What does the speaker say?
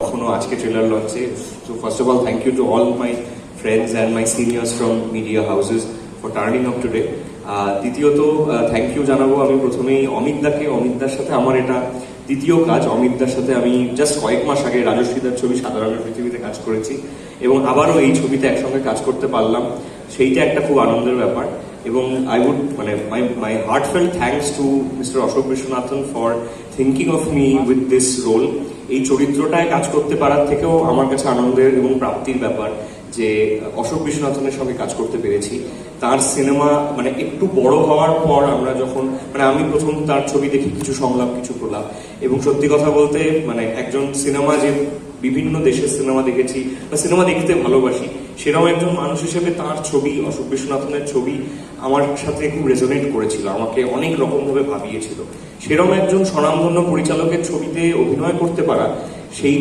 এখনো আজকে ট্রেলার লঞ্চে। So first of all, thank you to all my friends and my seniors from media houses for turning up today. দ্বিতীয়ত thank you জানাবো আমি প্রথমেই অমিতদার সাথে আমার এটা দ্বিতীয় কাজ। অমিতদার সাথে আমি জাস্ট কয়েক মাস আগে রাজশ্রীদার ছবি সাধারণের পৃথিবীতে কাজ করেছি এবং আবারও এই ছবিতে একসঙ্গে কাজ করতে পারলাম, সেইটা একটা খুব আনন্দের ব্যাপার। এবং I would my heartfelt thanks to mister Ashok Viswanathan for thinking of me with this role. এই চরিত্রটায় কাজ করতে পারার থেকেও আমার কাছে আনন্দের এবং প্রাপ্তির ব্যাপার যে অশোক বিশ্বনাথনের সঙ্গে কাজ করতে পেরেছি। তার সিনেমা একটু বড় হওয়ার পর আমরা যখন আমি প্রথম তার ছবি দেখি কিছু সংলাপ কিছু প্রলাপ, এবং সত্যি কথা বলতে একজন সিনেমা যে বিভিন্ন দেশের সিনেমা দেখেছি বা সিনেমা দেখতে ভালোবাসি, সেরকম একজন মানুষ হিসেবে তার ছবি, অশোক বিশ্বনাথনের ছবি আমার সাথে খুব রেজোনেট করেছিল, আমাকে অনেক রকম ভাবে ভাবিয়েছিল। সেরকম একজন স্বনামধন্য পরিচালকের ছবিতে অভিনয় করতে পারা, সেই